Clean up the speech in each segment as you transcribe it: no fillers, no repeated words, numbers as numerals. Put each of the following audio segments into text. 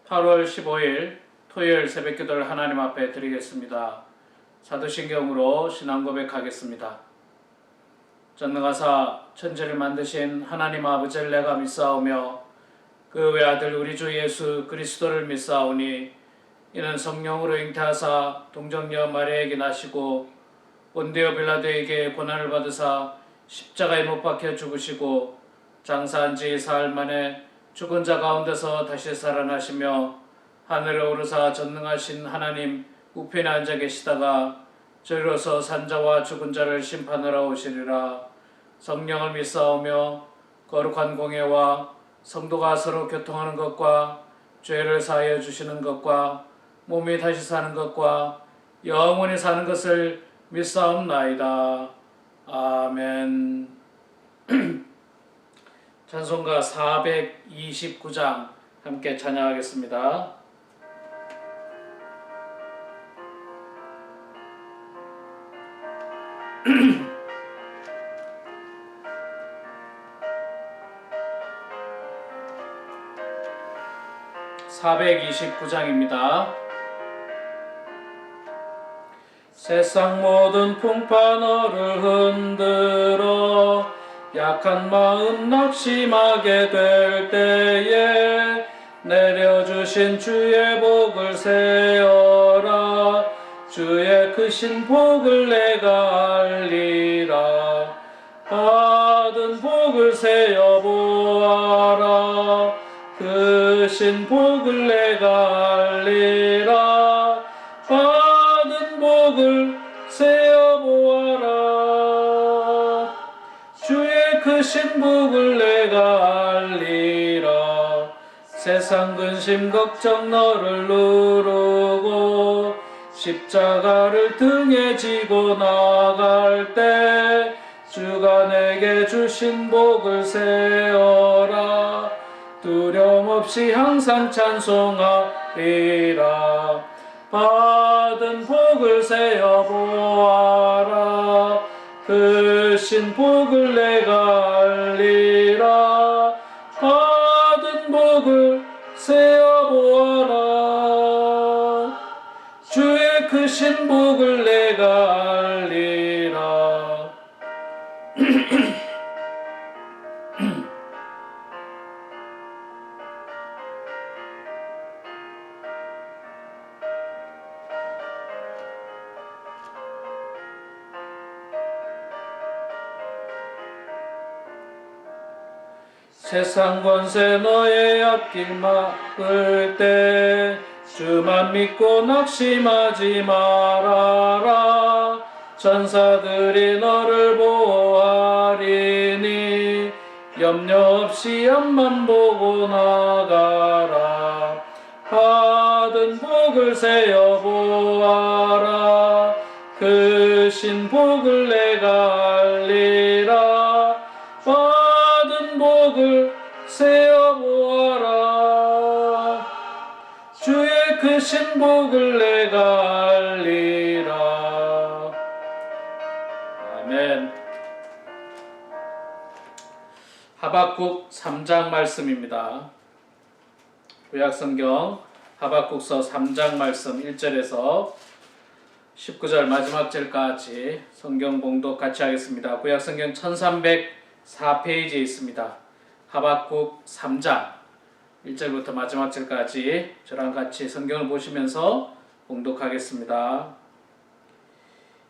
8월 15일 토요일 새벽기도를 하나님 앞에 드리겠습니다. 사도신경으로 신앙 고백하겠습니다. 전능하사 천지를 만드신 하나님 아버지를 내가 믿사오며 그 외아들 우리 주 예수 그리스도를 믿사오니 이는 성령으로 잉태하사 동정녀 마리아에게 나시고 본디오 빌라도에게 고난을 받으사 십자가에 못 박혀 죽으시고 장사한 지 사흘 만에 죽은 자 가운데서 다시 살아나시며 하늘에 오르사 전능하신 하나님 우편에 앉아 계시다가 저리로서 산자와 죽은 자를 심판하러 오시리라. 성령을 믿사오며 거룩한 공예와 성도가 서로 교통하는 것과 죄를 사하여 주시는 것과 몸이 다시 사는 것과 영원히 사는 것을 믿사옵나이다. 아멘. 찬송가 429장 함께 찬양하겠습니다. (429장입니다) 세상 모든 풍파 너를 흔들어 약한 마음 낙심하게 될 때에 내려주신 주의 복을 세어라. 주의 크신 복을 내가 알리라. 받은 복을 세어 보아라. 크신 복을 내가 알리라. 받은 복을 세어 보아라. 주의 크신 복을 내가 알리라. 세상 근심 걱정 너를 누르고 십자가를 등에 지고 나갈 때 주가 내게 주신 복을 세어라. 두려움 없이 항상 찬송하리라. 받은 복을 세어 보아라. 크신 복을 내가 알리라. 받은 복을 세어 보아라. 주의 크신 복을 내가 알리라. 세상 권세 너의 앞길 막을 때 주만 믿고 낙심하지 말아라. 천사들이 너를 보호하리니 염려 없이 앞만 보고 나가라. 받은 복을 세어 보아라. 크신 복을 내가 알리라. 받은 복을 세어 보아라. 주의 크신 복을 내가 알리라. 아멘. 하박국 3장 말씀입니다. 구약성경 하박국서 3장 말씀 1절에서 19절 마지막 절까지 성경 봉독 같이 하겠습니다. 구약성경 1304페이지에 있습니다. 하박국 3장 1절부터 마지막 절까지 저랑 같이 성경을 보시면서 봉독하겠습니다.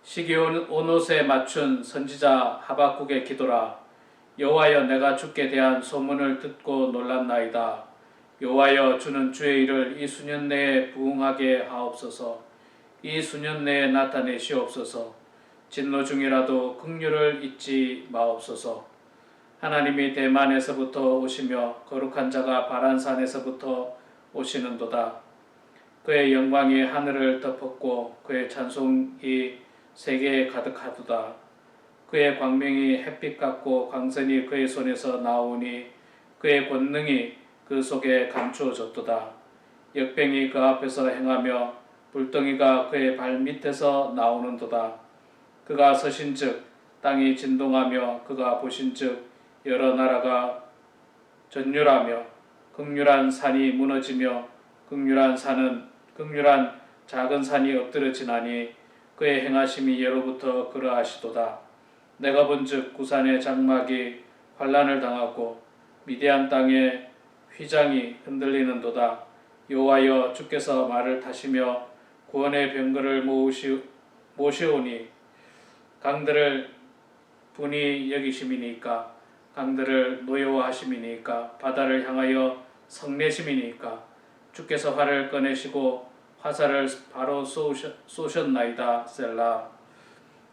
시기 온 옷에 맞춘 선지자 하박국의 기도라. 여호와여, 내가 주께 대한 소문을 듣고 놀랐나이다. 여호와여, 주는 주의 일을 이 수년 내에 부응하게 하옵소서. 이 수년 내에 나타내시옵소서. 진노 중이라도 긍휼을 잊지 마옵소서. 하나님이 대만에서부터 오시며 거룩한 자가 바란산에서부터 오시는도다. 그의 영광이 하늘을 덮었고 그의 찬송이 세계에 가득하도다. 그의 광명이 햇빛 같고 광선이 그의 손에서 나오니 그의 권능이 그 속에 감추어졌도다. 역병이 그 앞에서 행하며 불덩이가 그의 발 밑에서 나오는도다. 그가 서신즉 땅이 진동하며 그가 보신즉 여러 나라가 전율하며 극률한 산이 무너지며 극률한 작은 산이 엎드러지나니 그의 행하심이 예로부터 그러하시도다. 내가 본즉 구산의 장막이 환란을 당하고 미디안 땅의 휘장이 흔들리는도다. 여호와여, 주께서 말을 타시며 구원의 병거를 모시오니 강들을 분이 여기심이니까, 강들을 노여워하심이니까, 바다를 향하여 성내심이니까. 주께서 활을 꺼내시고 화살을 바로 쏘셨나이다. 셀라.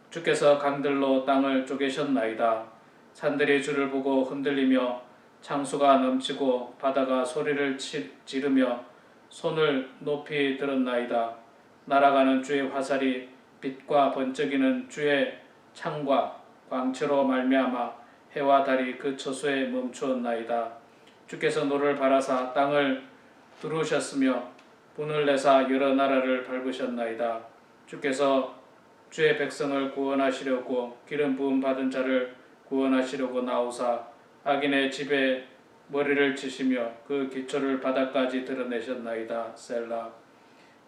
주께서 강들로 땅을 쪼개셨나이다. 산들이 주를 보고 흔들리며 창수가 넘치고 바다가 소리를 지르며 손을 높이 들었나이다. 날아가는 주의 화살이 빛과 번쩍이는 주의 창과 광채로 말미암아 해와 달이 그 처소에 멈추었나이다. 주께서 노를 바라사 땅을 두르셨으며 분을 내사 여러 나라를 밟으셨나이다. 주께서 주의 백성을 구원하시려고 기름 부음 받은 자를 구원하시려고 나오사 악인의 집에 머리를 치시며 그 기초를 바닥까지 드러내셨나이다. 셀라.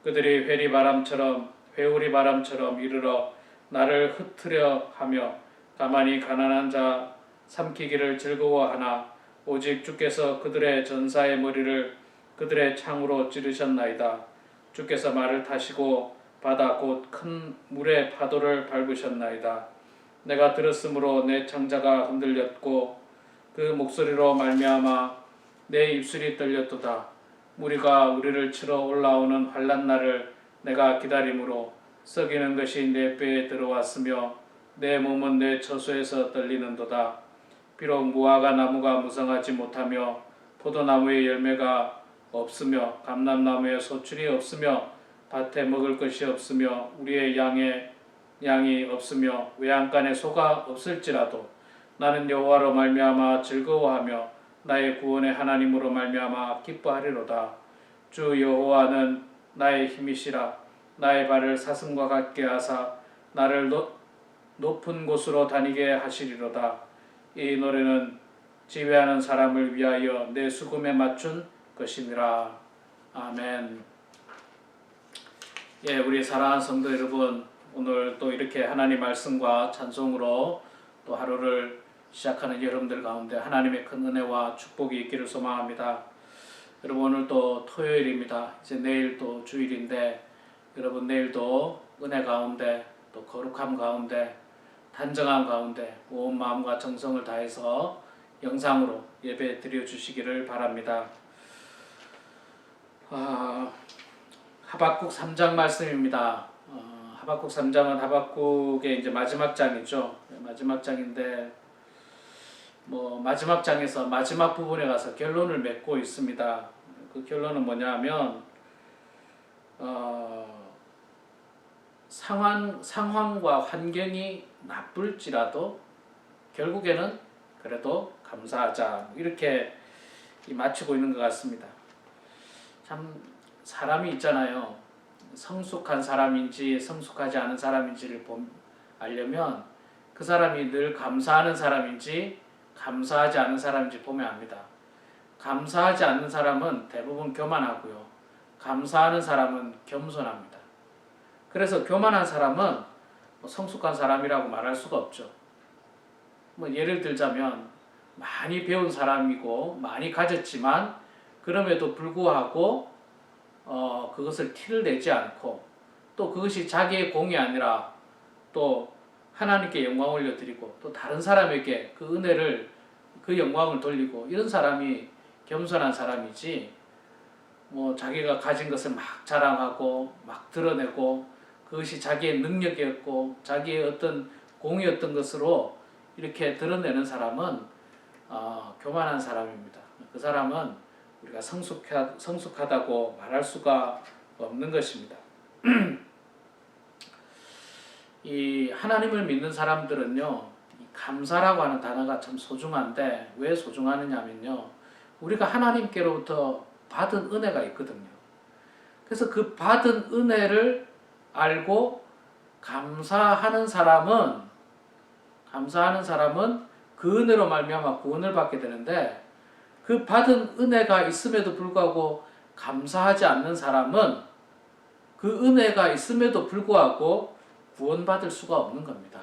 그들이 회오리 바람처럼 이르러 나를 흩으려 하며 가만히 가난한 자 삼키기를 즐거워하나 오직 주께서 그들의 전사의 머리를 그들의 창으로 찌르셨나이다. 주께서 말을 타시고 바다 곧 큰 물의 파도를 밟으셨나이다. 내가 들었으므로 내 창자가 흔들렸고 그 목소리로 말미암아 내 입술이 떨렸도다. 무리가 우리를 치러 올라오는 환난 날을 내가 기다림으로 썩이는 것이 내 뼈에 들어왔으며 내 몸은 내 처소에서 떨리는도다. 비록 무화과 나무가 무성하지 못하며 포도나무의 열매가 없으며 감람나무에 소출이 없으며 밭에 먹을 것이 없으며 우리의 양이 없으며 외양간에 소가 없을지라도 나는 여호와로 말미암아 즐거워하며 나의 구원의 하나님으로 말미암아 기뻐하리로다. 주 여호와는 나의 힘이시라. 나의 발을 사슴과 같게 하사 나를 높은 곳으로 다니게 하시리로다. 이 노래는 지휘하는 사람을 위하여 내 수금에 맞춘 것이니라. 아멘. 예, 우리 사랑하는 성도 여러분, 오늘 또 이렇게 하나님 말씀과 찬송으로 또 하루를 시작하는 여러분들 가운데 하나님의 큰 은혜와 축복이 있기를 소망합니다. 여러분, 오늘 또 토요일입니다. 이제 내일 또 주일인데 여러분 내일도 은혜 가운데 또 거룩함 가운데 단정함 가운데 온 마음과 정성을 다해서 영상으로 예배 드려 주시기를 바랍니다. 하박국 3장 말씀입니다. 하박국 3장은 하박국의 이제 마지막 장이죠. 마지막 장인데 마지막 장에서 마지막 부분에 가서 결론을 맺고 있습니다. 그 결론은 뭐냐면 상황과 환경이 나쁠지라도 결국에는 그래도 감사하자, 이렇게 마치고 있는 것 같습니다. 참 사람이 있잖아요. 성숙한 사람인지 성숙하지 않은 사람인지를 알려면 그 사람이 늘 감사하는 사람인지 감사하지 않은 사람인지 보면 압니다. 감사하지 않는 사람은 대부분 교만하고요. 감사하는 사람은 겸손합니다. 그래서 교만한 사람은 성숙한 사람이라고 말할 수가 없죠. 예를 들자면 많이 배운 사람이고 많이 가졌지만 그럼에도 불구하고 그것을 티를 내지 않고 또 그것이 자기의 공이 아니라 또 하나님께 영광 올려드리고 또 다른 사람에게 그 은혜를 그 영광을 돌리고 이런 사람이 겸손한 사람이지 자기가 가진 것을 막 자랑하고 막 드러내고 그것이 자기의 능력이었고 자기의 어떤 공이었던 것으로 이렇게 드러내는 사람은 교만한 사람입니다. 그 사람은 우리가 성숙하다고 말할 수가 없는 것입니다. 이 하나님을 믿는 사람들은요, 감사라고 하는 단어가 참 소중한데 왜 소중하느냐면요, 우리가 하나님께로부터 받은 은혜가 있거든요. 그래서 그 받은 은혜를 알고 감사하는 사람은 그 은혜로 말미암아 구원을 받게 되는데, 그 받은 은혜가 있음에도 불구하고 감사하지 않는 사람은 그 은혜가 있음에도 불구하고 구원받을 수가 없는 겁니다.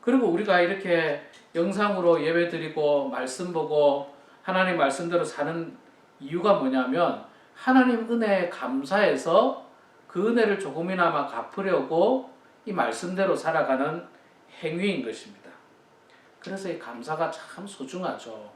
그리고 우리가 이렇게 영상으로 예배드리고 말씀 보고 하나님 말씀대로 사는 이유가 뭐냐면 하나님 은혜에 감사해서 그 은혜를 조금이나마 갚으려고 이 말씀대로 살아가는 행위인 것입니다. 그래서 이 감사가 참 소중하죠.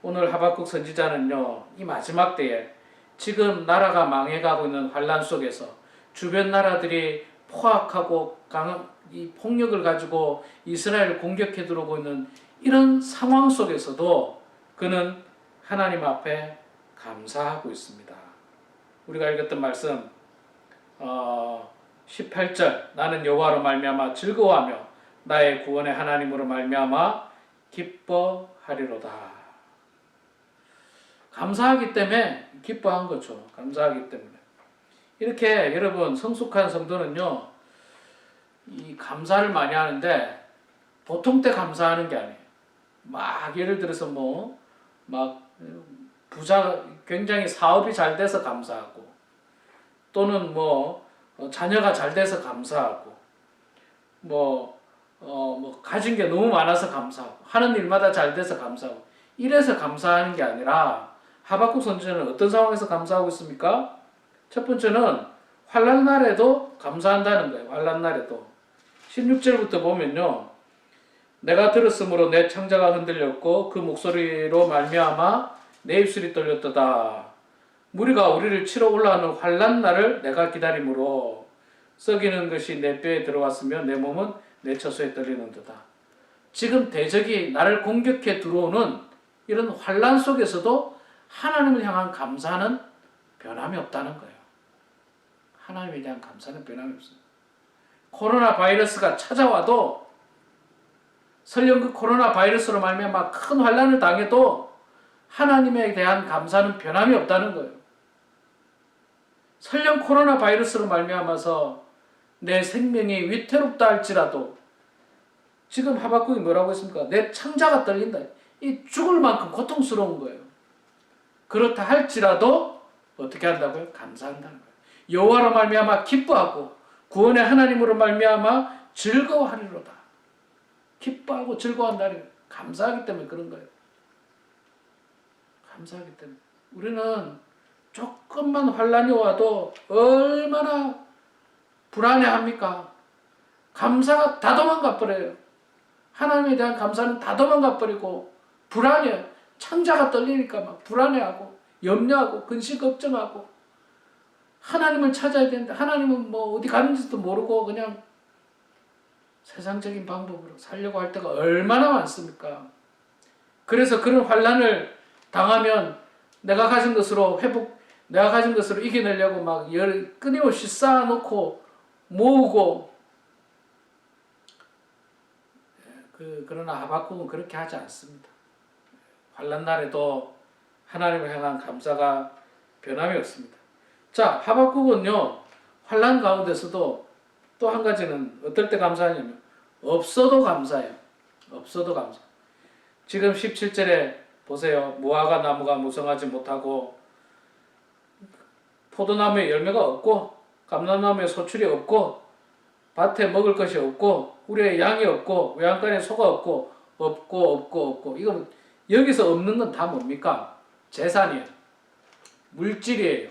오늘 하박국 선지자는요, 이 마지막 때에 지금 나라가 망해가고 있는 환란 속에서 주변 나라들이 포악하고 강한 이 폭력을 가지고 이스라엘을 공격해 들어오고 있는 이런 상황 속에서도 그는 하나님 앞에 감사하고 있습니다. 우리가 읽었던 말씀 18절 나는 여호와로 말미암아 즐거워하며 나의 구원의 하나님으로 말미암아 기뻐하리로다. 감사하기 때문에 기뻐한 거죠. 감사하기 때문에. 이렇게 여러분 성숙한 성도는요, 이 감사를 많이 하는데 보통 때 감사하는 게 아니에요. 막 예를 들어서 막 부자 굉장히 사업이 잘 돼서 감사하고 또는 자녀가 잘 돼서 감사하고 가진 게 너무 많아서 감사하고 하는 일마다 잘 돼서 감사하고 이래서 감사하는 게 아니라 하박국 선지자는 어떤 상황에서 감사하고 있습니까? 첫 번째는 환난 날에도 감사한다는 거예요. 환난 날에도 16절부터 보면요, 내가 들었으므로 내 창자가 흔들렸고 그 목소리로 말미암아 내 입술이 떨렸도다. 무리가 우리를 치러 올라오는 환난 날을 내가 기다림으로 썩이는 것이 내 뼈에 들어왔으며 내 몸은 내 처소에 떨리는도다. 지금 대적이 나를 공격해 들어오는 이런 환난 속에서도 하나님을 향한 감사는 변함이 없다는 거예요. 하나님에 대한 감사는 변함이 없습니다. 코로나 바이러스가 찾아와도 설령 그 코로나 바이러스로 말미암아 큰 환난을 당해도 하나님에 대한 감사는 변함이 없다는 거예요. 설령 코로나 바이러스로 말미암아서 내 생명이 위태롭다 할지라도 지금 하박국이 뭐라고 했습니까? 내 창자가 떨린다. 이 죽을 만큼 고통스러운 거예요. 그렇다 할지라도 어떻게 한다고요? 감사한다는 거예요. 여호와로 말미암아 기뻐하고 구원의 하나님으로 말미암아 즐거워하리로다. 기뻐하고 즐거워한다는 거예요. 감사하기 때문에 그런 거예요. 감사하기 때문에. 우리는 조금만 환난이 와도 얼마나 불안해합니까? 감사가 다 도망가 버려요. 하나님에 대한 감사는 다 도망가 버리고 불안해요. 창자가 떨리니까 막 불안해하고 염려하고 근심 걱정하고 하나님을 찾아야 되는데 하나님은 어디 가는지도 모르고 그냥 세상적인 방법으로 살려고 할 때가 얼마나 많습니까? 그래서 그런 환난을 당하면 내가 가진 것으로 이겨내려고 막 끊임없이 쌓아놓고 모으고 그러나 하박국은 그렇게 하지 않습니다. 환난 날에도 하나님을 향한 감사가 변함이 없습니다. 자, 하박국은요, 환난 가운데서도 또 한 가지는 어떨 때 감사하냐면 없어도 감사해요. 없어도 감사. 지금 17절에 보세요. 무화과 나무가 무성하지 못하고 포도나무에 열매가 없고 감람나무에 소출이 없고 밭에 먹을 것이 없고 우리의 양이 없고 외양간에 소가 없고 이거 여기서 없는 건 다 뭡니까? 재산이에요. 물질이에요.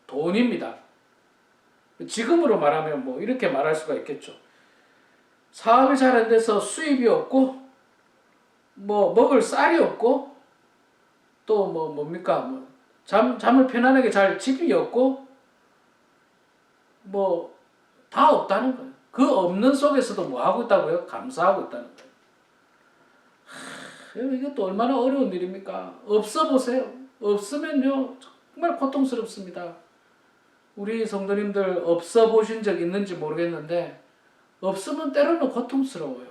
돈입니다. 지금으로 말하면 이렇게 말할 수가 있겠죠. 사업이 잘 안 돼서 수입이 없고 먹을 쌀이 없고 또 뭡니까? 잠을 편안하게 잘 집이 없고 다 없다는 거예요. 그 없는 속에서도 뭐 하고 있다고요? 감사하고 있다는 거예요. 이것도 얼마나 어려운 일입니까? 없어 보세요. 없으면요 정말 고통스럽습니다. 우리 성도님들 없어 보신 적 있는지 모르겠는데 없으면 때로는 고통스러워요.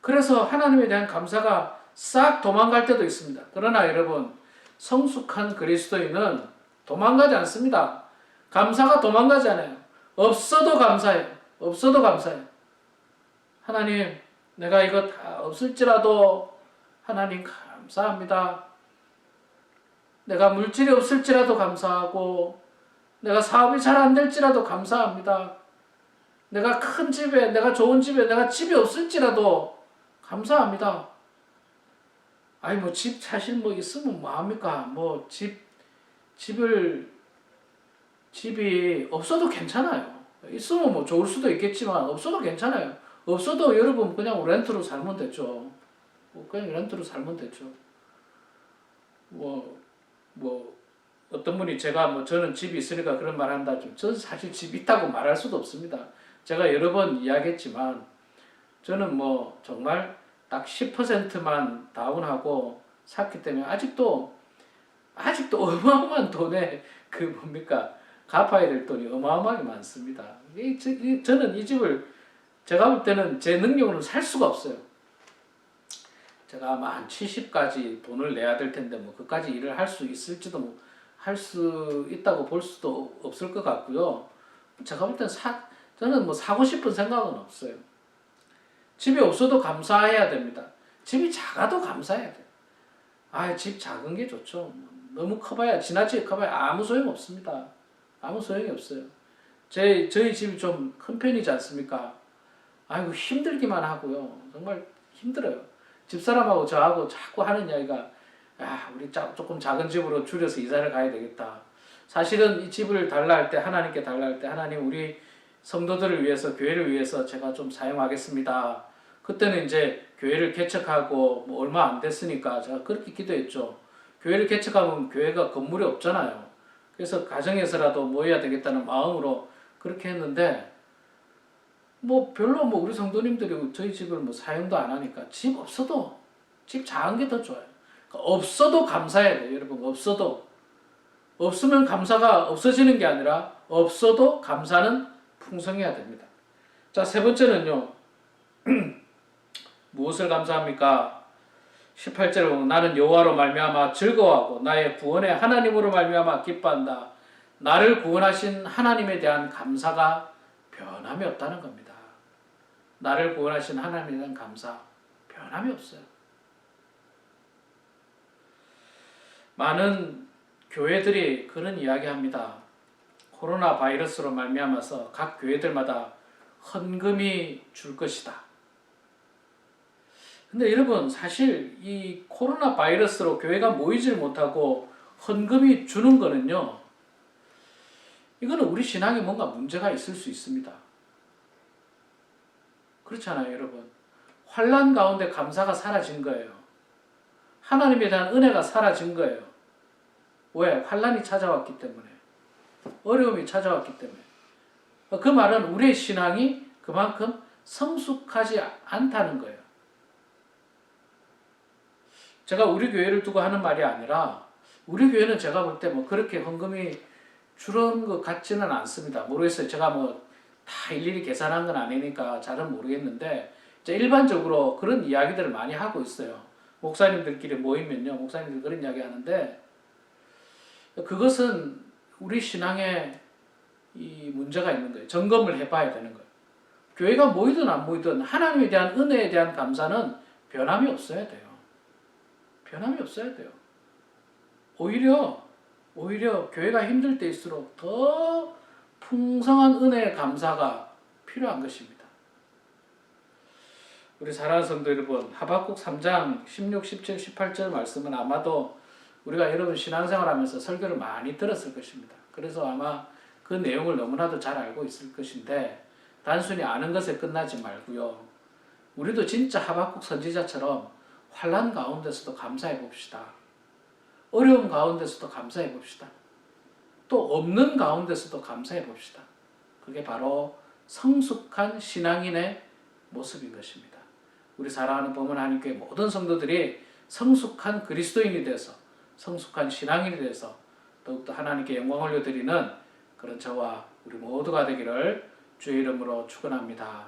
그래서 하나님에 대한 감사가 싹 도망갈 때도 있습니다. 그러나 여러분, 성숙한 그리스도인은 도망가지 않습니다. 감사가 도망가지 않아요. 없어도 감사해요. 없어도 감사해요. 하나님, 내가 이거 다 없을지라도 하나님 감사합니다. 내가 물질이 없을지라도 감사하고 내가 사업이 잘 안 될지라도 감사합니다. 내가 큰 집에, 내가 좋은 집에, 내가 집이 없을지라도 감사합니다. 아니 뭐 집 사실 뭐 있으면 뭐합니까? 뭐 집이 없어도 괜찮아요. 있으면 뭐 좋을 수도 있겠지만 없어도 괜찮아요. 없어도 여러분 그냥 렌트로 살면 되죠. 그냥 렌트로 살면 되죠. 뭐 어떤 분이 제가 뭐 저는 집이 있으니까 그런 말 한다. 저는 사실 집 있다고 말할 수도 없습니다. 제가 여러 번 이야기했지만 저는 뭐 정말 딱 10%만 다운하고 샀기 때문에 아직도 어마어마한 돈에 그 뭡니까 갚아야 될 돈이 어마어마하게 많습니다. 저는 이 집을 제가 볼 때는 제 능력으로는 살 수가 없어요. 제가 아마 한 70까지 돈을 내야 될 텐데 뭐 그까지 일을 할 수 있을지도 뭐 할 수 있다고 볼 수도 없을 것 같고요. 제가 볼 때는 저는 뭐 사고 싶은 생각은 없어요. 집이 없어도 감사해야 됩니다. 집이 작아도 감사해야 돼요. 집 작은 게 좋죠. 너무 커봐야 지나치게 커봐야 아무 소용 없습니다. 아무 소용이 없어요. 저희 집이 좀 큰 편이지 않습니까? 아이고 힘들기만 하고요. 정말 힘들어요. 집사람하고 저하고 자꾸 하는 이야기가 우리 조금 작은 집으로 줄여서 이사를 가야 되겠다. 사실은 이 집을 달라 할 때 하나님께 달라 할 때 하나님 우리 성도들을 위해서 교회를 위해서 제가 좀 사용하겠습니다. 그때는 이제 교회를 개척하고 뭐 얼마 안 됐으니까 제가 그렇게 기도했죠. 교회를 개척하면 교회가 건물이 없잖아요. 그래서 가정에서라도 모여야 되겠다는 마음으로 그렇게 했는데 뭐 별로 뭐 우리 성도님들이 저희 집을 뭐 사용도 안 하니까 집 없어도 집 작은 게 더 좋아요. 그러니까 없어도 감사해야 돼요. 여러분 없어도 없으면 감사가 없어지는 게 아니라 없어도 감사는 풍성해야 됩니다. 자, 세 번째는요. 무엇을 감사합니까? 18절에 보면 나는 여호와로 말미암아 즐거워하고 나의 구원의 하나님으로 말미암아 기뻐한다. 나를 구원하신 하나님에 대한 감사가 변함이 없다는 겁니다. 나를 구원하신 하나님에 대한 감사 변함이 없어요. 많은 교회들이 그런 이야기합니다. 코로나 바이러스로 말미암아서 각 교회들마다 헌금이 줄 것이다. 근데 여러분 사실 이 코로나 바이러스로 교회가 모이질 못하고 헌금이 주는 거는요. 이거는 우리 신앙에 뭔가 문제가 있을 수 있습니다. 그렇잖아요, 여러분. 환난 가운데 감사가 사라진 거예요. 하나님에 대한 은혜가 사라진 거예요. 왜? 환난이 찾아왔기 때문에. 어려움이 찾아왔기 때문에. 그 말은 우리의 신앙이 그만큼 성숙하지 않다는 거예요. 제가 우리 교회를 두고 하는 말이 아니라 우리 교회는 제가 볼 때 뭐 그렇게 헌금이 줄은 것 같지는 않습니다. 모르겠어요. 제가 뭐 다 일일이 계산한 건 아니니까 잘은 모르겠는데 일반적으로 그런 이야기들을 많이 하고 있어요. 목사님들끼리 모이면요. 목사님들 그런 이야기 하는데 그것은 우리 신앙에 이 문제가 있는 거예요. 점검을 해봐야 되는 거예요. 교회가 모이든 안 모이든 하나님에 대한 은혜에 대한 감사는 변함이 없어야 돼요. 변함이 없어야 돼요. 오히려 교회가 힘들 때일수록 더 풍성한 은혜의 감사가 필요한 것입니다. 우리 사랑하는 성도 여러분, 하박국 3장 16, 17, 18절 말씀은 아마도 우리가 여러분 신앙생활하면서 설교를 많이 들었을 것입니다. 그래서 아마 그 내용을 너무나도 잘 알고 있을 것인데 단순히 아는 것에 끝나지 말고요. 우리도 진짜 하박국 선지자처럼 환난 가운데서도 감사해 봅시다. 어려움 가운데서도 감사해 봅시다. 또 없는 가운데서도 감사해 봅시다. 그게 바로 성숙한 신앙인의 모습인 것입니다. 우리 사랑하는 범은 하나님께 모든 성도들이 성숙한 그리스도인이 돼서 성숙한 신앙인이 돼서 더욱더 하나님께 영광을 올려드리는 그런 저와 우리 모두가 되기를 주의 이름으로 축원합니다.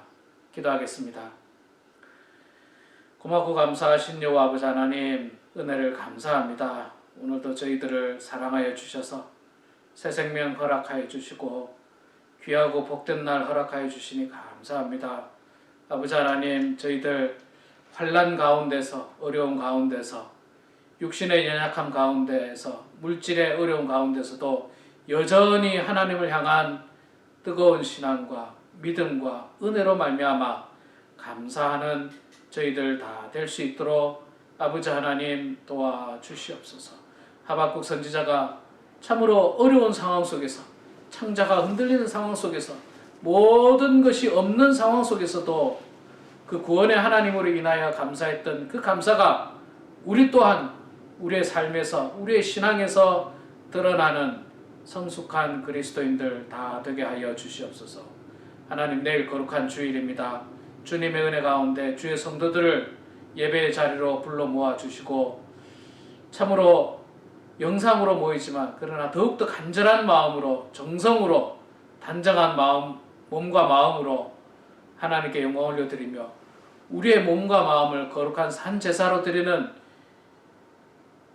기도하겠습니다. 고맙고 감사하신 여호와 아버지 하나님 은혜를 감사합니다. 오늘도 저희들을 사랑하여 주셔서 새 생명 허락하여 주시고 귀하고 복된 날 허락하여 주시니 감사합니다. 아버지 하나님 저희들 환난 가운데서 어려운 가운데서 육신의 연약함 가운데에서 물질의 어려움 가운데서도 여전히 하나님을 향한 뜨거운 신앙과 믿음과 은혜로 말미암아 감사하는 저희들 다 될 수 있도록 아버지 하나님 도와주시옵소서. 하박국 선지자가 참으로 어려운 상황 속에서 창자가 흔들리는 상황 속에서 모든 것이 없는 상황 속에서도 그 구원의 하나님으로 인하여 감사했던 그 감사가 우리 또한 우리의 삶에서 우리의 신앙에서 드러나는 성숙한 그리스도인들 다 되게 하여 주시옵소서. 하나님, 내일 거룩한 주일입니다. 주님의 은혜 가운데 주의 성도들을 예배의 자리로 불러 모아 주시고 참으로 영상으로 모이지만 그러나 더욱더 간절한 마음으로 정성으로 단정한 마음, 몸과 마음으로 하나님께 영광 올려드리며 우리의 몸과 마음을 거룩한 산 제사로 드리는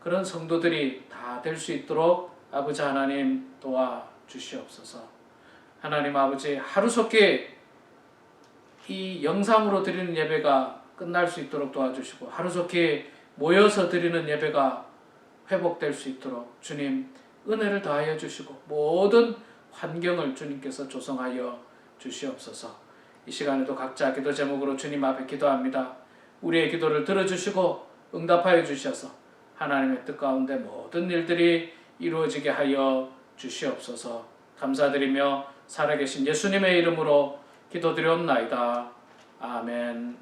그런 성도들이 다 될 수 있도록 아버지 하나님 도와주시옵소서. 하나님 아버지, 하루속히 이 영상으로 드리는 예배가 끝날 수 있도록 도와주시고 하루속히 모여서 드리는 예배가 회복될 수 있도록 주님 은혜를 더하여 주시고 모든 환경을 주님께서 조성하여 주시옵소서. 이 시간에도 각자 기도 제목으로 주님 앞에 기도합니다. 우리의 기도를 들어주시고 응답하여 주셔서 하나님의 뜻 가운데 모든 일들이 이루어지게 하여 주시옵소서. 감사드리며 살아계신 예수님의 이름으로 기도드리옵나이다. 아멘.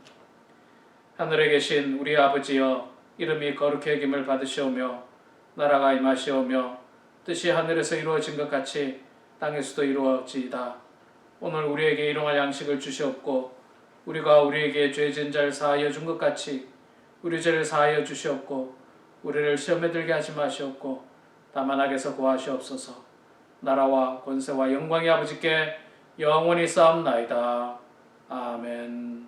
하늘에 계신 우리 아버지여, 이름이 거룩히 여김을 받으시오며 나라가 임하시오며 뜻이 하늘에서 이루어진 것 같이 땅에서도 이루어지이다. 오늘 우리에게 일용할 양식을 주시옵고 우리가 우리에게 죄 지은 자를 사하여 준 것 같이 우리 죄를 사하여 주시옵고 우리를 시험에 들게 하지 마시옵고 다만 악에서 구하시옵소서. 나라와 권세와 영광이 아버지께 영원히 쌓옵나이다. 아멘.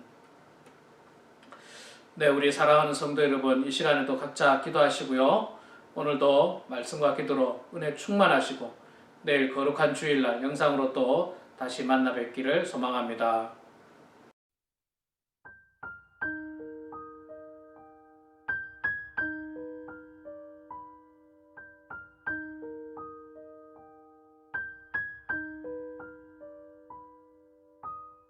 네, 우리 사랑하는 성도 여러분, 이 시간에도 각자 기도하시고요. 오늘도 말씀과 기도로 은혜 충만하시고 내일 거룩한 주일날 영상으로 또 다시 만나 뵙기를 소망합니다.